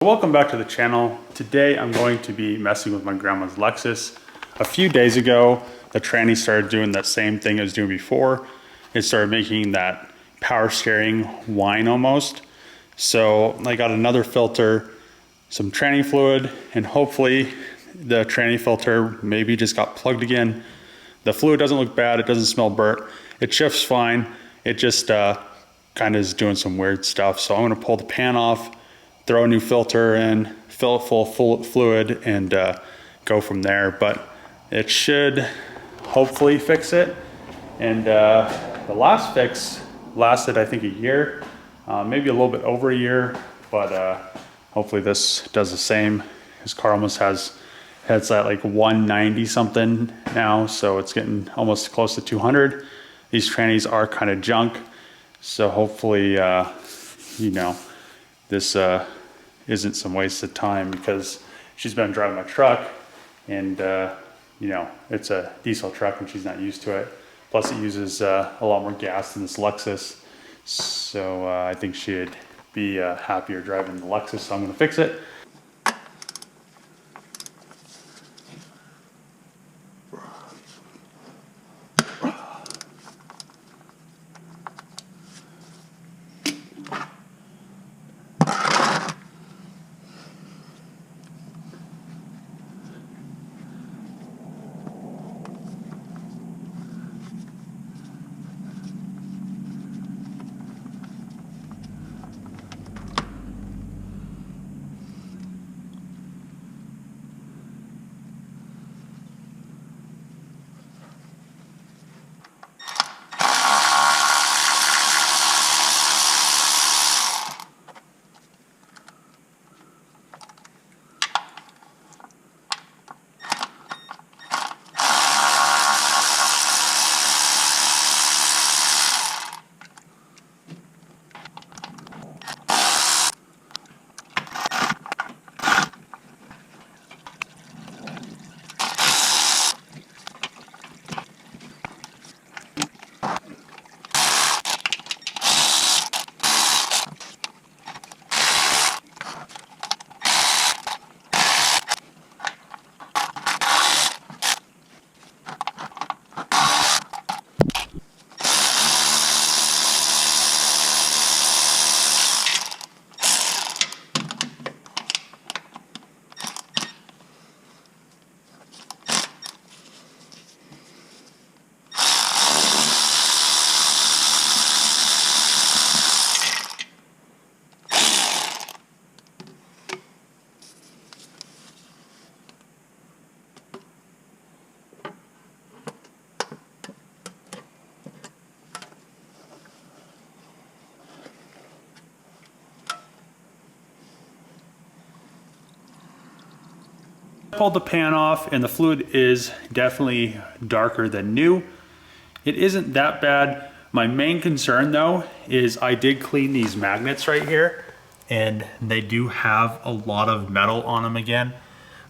Welcome back to the channel. Today I'm going to be messing with my grandma's Lexus. A few days ago, the tranny started doing that same thing it was doing before. It started making that power steering whine almost. So I got another filter, some tranny fluid, and hopefully the tranny filter maybe just got plugged again. The fluid doesn't look bad, it doesn't smell burnt, it shifts fine. It just kind of is doing some weird stuff. So I'm gonna pull the pan off, throw a new filter in, fill it full of fluid, and go from there. But it should hopefully fix it. And the last fix lasted, I think, a year, maybe a little bit over a year, but hopefully this does the same. His car almost has at like 190 something now, so it's getting almost close to 200. These trannies are kind of junk, so hopefully, you know, this isn't some waste of time, because she's been driving my truck and you know, it's a diesel truck and she's not used to it. Plus it uses a lot more gas than this Lexus. So I think she'd be happier driving the Lexus, so I'm gonna fix it. Pulled the pan off and the fluid is definitely darker than new. It isn't that bad. My main concern though is I did clean these magnets right here and they do have a lot of metal on them again.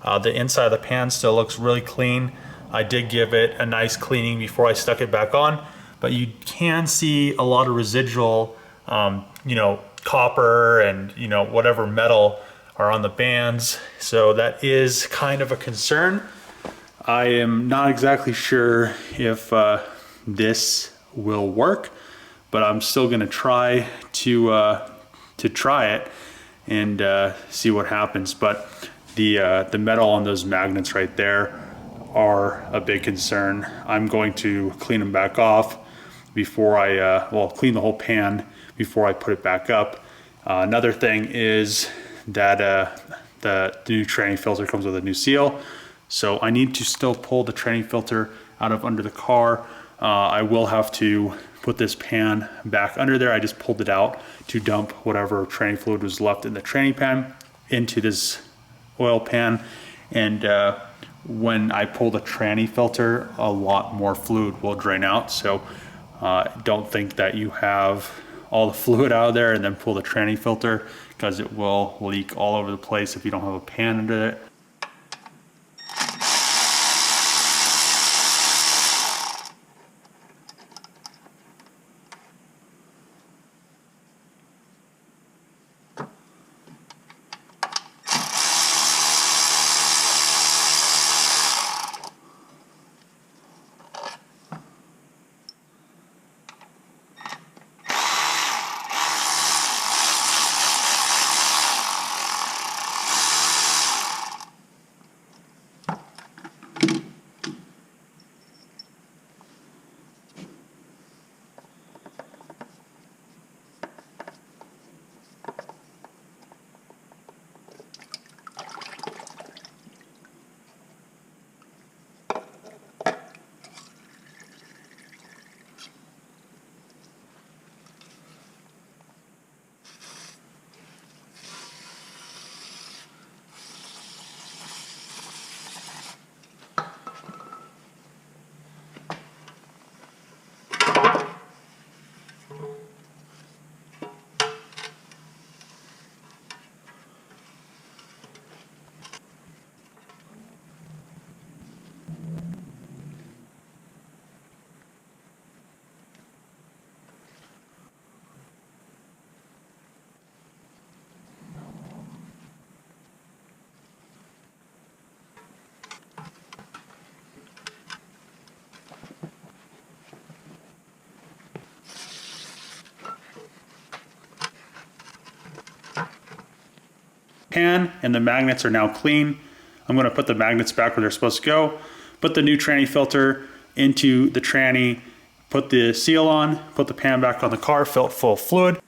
The inside of the pan still looks really clean. I did give it a nice cleaning before I stuck it back on, but you can see a lot of residual, you know, copper and, you know, whatever metal are on the bands, so that is kind of a concern. I am not exactly sure if this will work, but I'm still gonna try to try it and see what happens. But the metal on those magnets right there are a big concern. I'm going to clean them back off before I, well, clean the whole pan before I put it back up. Another thing is that the new tranny filter comes with a new seal, so I need to still pull the tranny filter out of under the car. I will have to put this pan back under there. I just pulled it out to dump whatever tranny fluid was left in the tranny pan into this oil pan, and when I pull the tranny filter, a lot more fluid will drain out. So don't think that you have all the fluid out of there and then pull the tranny filter, because it will leak all over the place if you don't have a pan under it. pan, and the magnets are now clean. I'm going to put the magnets back where they're supposed to go, put the new tranny filter into the tranny, put the seal on, put the pan back on the car, fill it full of fluid.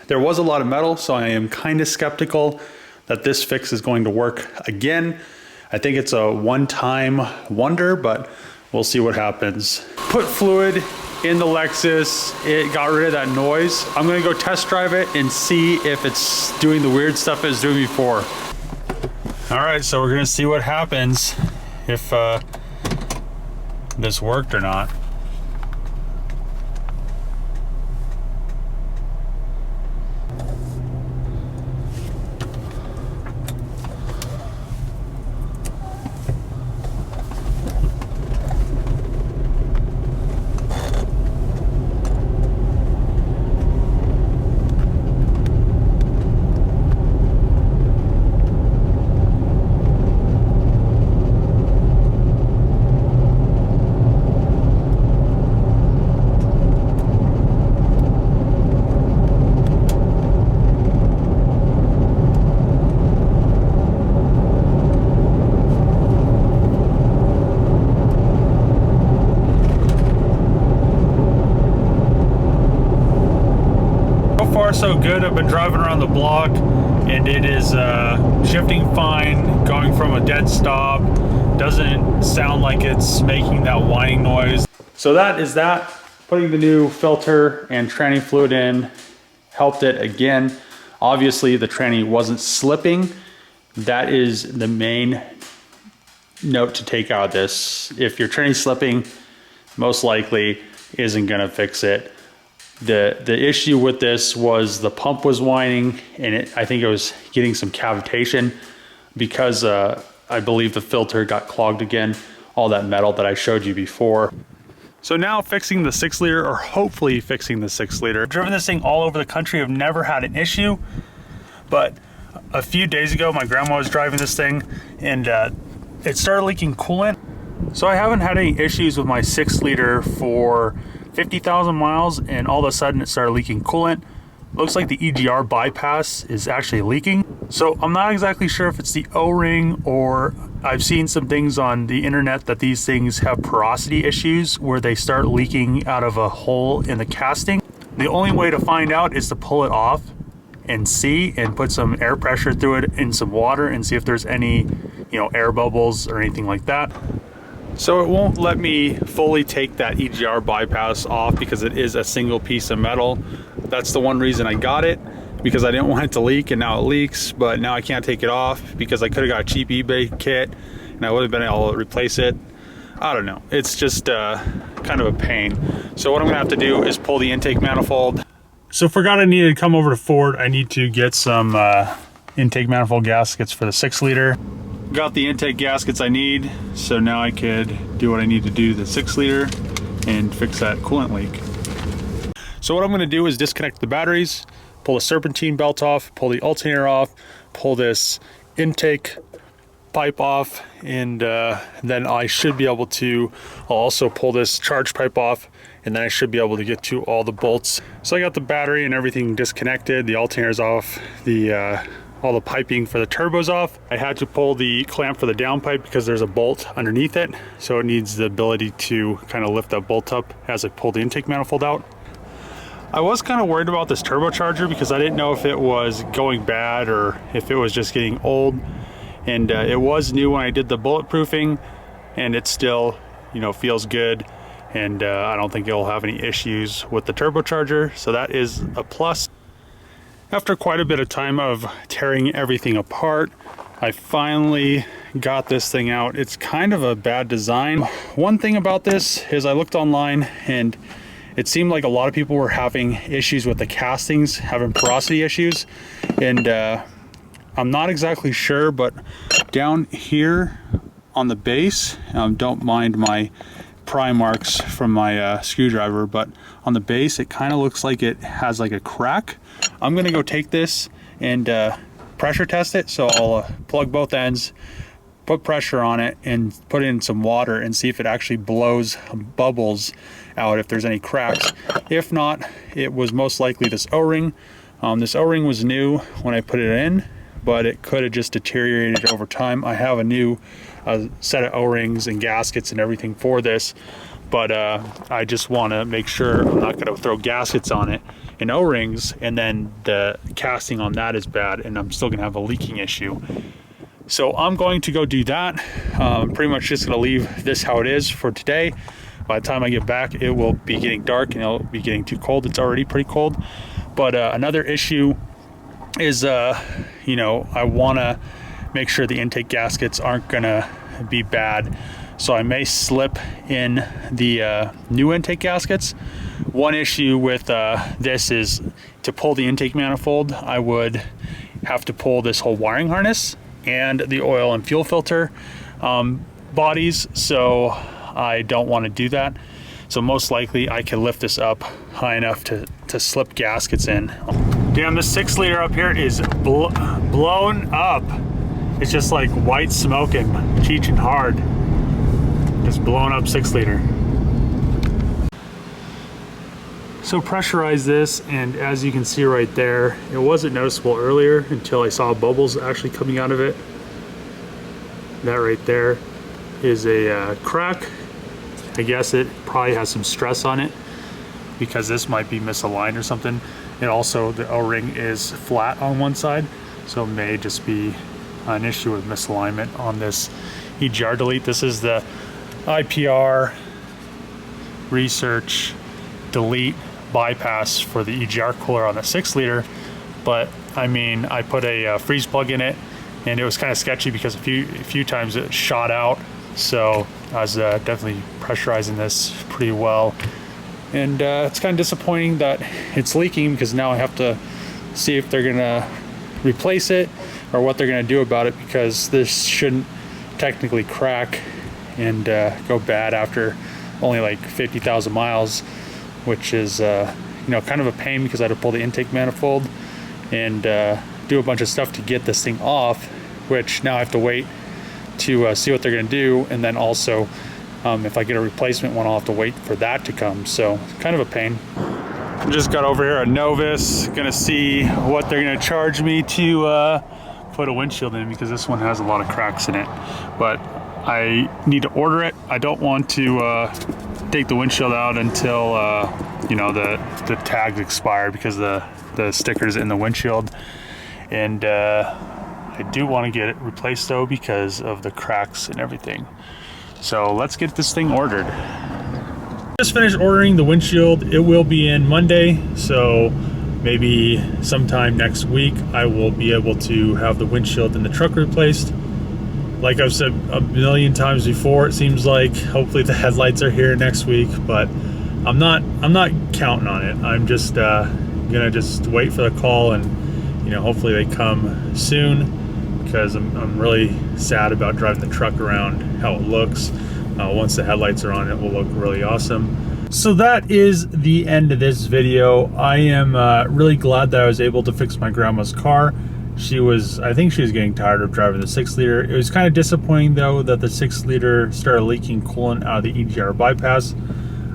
There was a lot of metal, so I am kind of skeptical that this fix is going to work again. I think it's a one-time wonder, but we'll see what happens. Put fluid in the Lexus. It got rid of that noise. I'm gonna go test drive it and see if it's doing the weird stuff it was doing before. All right, so we're gonna see what happens if this worked or not. So good. I've been driving around the block and it is shifting fine, going from a dead stop. Doesn't sound like it's making that whining noise. So that is that. Putting the new filter and tranny fluid in helped it again. Obviously the tranny wasn't slipping. That is the main note to take out of this. If your tranny's slipping, most likely isn't gonna fix it. The issue with this was the pump was whining, and I think it was getting some cavitation because I believe the filter got clogged again, all that metal that I showed you before. So now fixing the 6 liter, or hopefully fixing the 6 liter. I've driven this thing all over the country. I've never had an issue, but a few days ago my grandma was driving this thing and it started leaking coolant. So I haven't had any issues with my 6 liter for 50,000 miles, and all of a sudden it started leaking coolant. Looks like the EGR bypass is actually leaking. So I'm not exactly sure if it's the O-ring, or I've seen some things on the internet that these things have porosity issues where they start leaking out of a hole in the casting. The only way to find out is to pull it off and see, and put some air pressure through it in some water and see if there's any, air bubbles or anything like that. So it won't let me fully take that EGR bypass off because it is a single piece of metal. That's the one reason I got it, because I didn't want it to leak, and now it leaks, but now I can't take it off because I could have got a cheap eBay kit and I would have been able to replace it. I don't know, it's just kind of a pain. So what I'm gonna have to do is pull the intake manifold. So forgot I needed to come over to Ford. I need to get some intake manifold gaskets for the 6-liter. Got the intake gaskets I need, so now I could do what I need to do to the 6-liter and fix that coolant leak. So what I'm gonna do is disconnect the batteries, pull the serpentine belt off, pull the alternator off, pull this intake pipe off, and then I should be able to, I'll also pull this charge pipe off, and then I should be able to get to all the bolts. So I got the battery and everything disconnected, the alternator's off, all the piping for the turbo's off. I had to pull the clamp for the downpipe because there's a bolt underneath it, so it needs the ability to kind of lift that bolt up as I pull the intake manifold out. I was kind of worried about this turbocharger because I didn't know if it was going bad or if it was just getting old. And it was new when I did the bulletproofing, and it still, feels good. And I don't think it'll have any issues with the turbocharger, so that is a plus. After quite a bit of time of tearing everything apart, I finally got this thing out. It's kind of a bad design. One thing about this is I looked online and it seemed like a lot of people were having issues with the castings, having porosity issues. And I'm not exactly sure, but down here on the base, don't mind my pry marks from my screwdriver, but on the base it kind of looks like it has like a crack. I'm gonna go take this and pressure test it. So I'll plug both ends, put pressure on it, and put in some water and see if it actually blows bubbles out, if there's any cracks. If not, it was most likely this O-ring. This O-ring was new when I put it in, but it could have just deteriorated over time. I have a new set of O-rings and gaskets and everything for this, but I just want to make sure I'm not going to throw gaskets on it and O-rings and then the casting on that is bad and I'm still going to have a leaking issue. So I'm going to go do that. Pretty much just going to leave this how it is for today. By the time I get back, it will be getting dark and it'll be getting too cold. It's already pretty cold. But another issue is, I want to make sure the intake gaskets aren't going to be bad. So I may slip in the new intake gaskets. One issue with this is to pull the intake manifold, I would have to pull this whole wiring harness and the oil and fuel filter bodies. So I don't want to do that. So most likely I can lift this up high enough to slip gaskets in. Damn, this 6-liter up here is blown up. It's just like white smoking, cheeching hard. Just blown up 6-liter. So pressurize this, and as you can see right there, it wasn't noticeable earlier until I saw bubbles actually coming out of it. That right there is a crack. I guess it probably has some stress on it because this might be misaligned or something. And also the O-ring is flat on one side, so it may just be an issue with misalignment on this EGR delete. This is the IPR research delete bypass for the EGR cooler on the 6-liter, but I mean, I put a freeze plug in it and it was kind of sketchy because a few times it shot out. So I was definitely pressurizing this pretty well, and it's kind of disappointing that it's leaking because now I have to see if they're gonna replace it or what they're gonna do about it, because this shouldn't technically crack and go bad after only like 50,000 miles, which is kind of a pain because I had to pull the intake manifold and do a bunch of stuff to get this thing off, which now I have to wait to see what they're going to do, and then also if I get a replacement one, I'll have to wait for that to come. So kind of a pain. Just got over here at Novus, gonna see what they're gonna charge me to put a windshield in, because this one has a lot of cracks in it. But I need to order it. I don't want to take the windshield out until you know, the tags expire, because the sticker's in the windshield. And I do want to get it replaced though, because of the cracks and everything. So let's get this thing ordered. Just finished ordering the windshield. It will be in Monday, so maybe sometime next week I will be able to have the windshield in the truck replaced. Like I've said a million times before, it seems like hopefully the headlights are here next week, but I'm not counting on it. I'm just gonna just wait for the call, and you know, hopefully they come soon, because I'm really sad about driving the truck around how it looks. Once the headlights are on, it will look really awesome. So that is the end of this video. I am really glad that I was able to fix my grandma's car. I think she was getting tired of driving the 6-liter. It was kind of disappointing though that the 6-liter started leaking coolant out of the EGR bypass.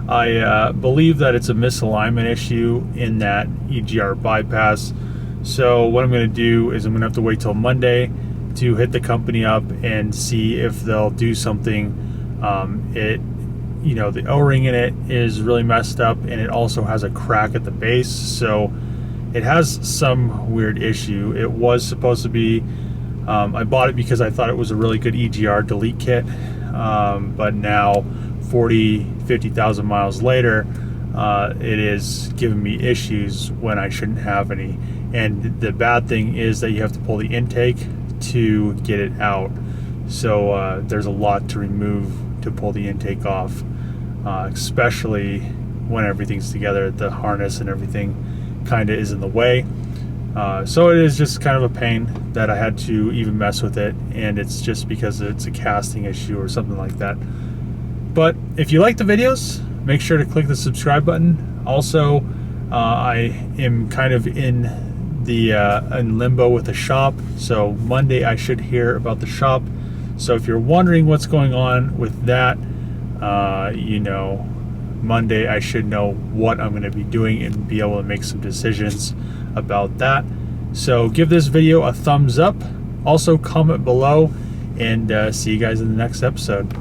I believe that it's a misalignment issue in that EGR bypass. So what I'm going to do is I'm going to have to wait till Monday to hit the company up and see if they'll do something. You know, the O-ring in it is really messed up, and it also has a crack at the base, so it has some weird issue. It was supposed to be, I bought it because I thought it was a really good EGR delete kit, but now 50,000 miles later, it is giving me issues when I shouldn't have any. And the bad thing is that you have to pull the intake to get it out. So there's a lot to remove to pull the intake off, especially when everything's together. The harness and everything kind of is in the way. So it is just kind of a pain that I had to even mess with it, and it's just because it's a casting issue or something like that. But if you like the videos, make sure to click the subscribe button. Also, I am kind of in limbo with the shop, so Monday I should hear about the shop. So if you're wondering what's going on with that, you know, Monday I should know what I'm going to be doing and be able to make some decisions about that. So give this video a thumbs up. Also comment below, and see you guys in the next episode.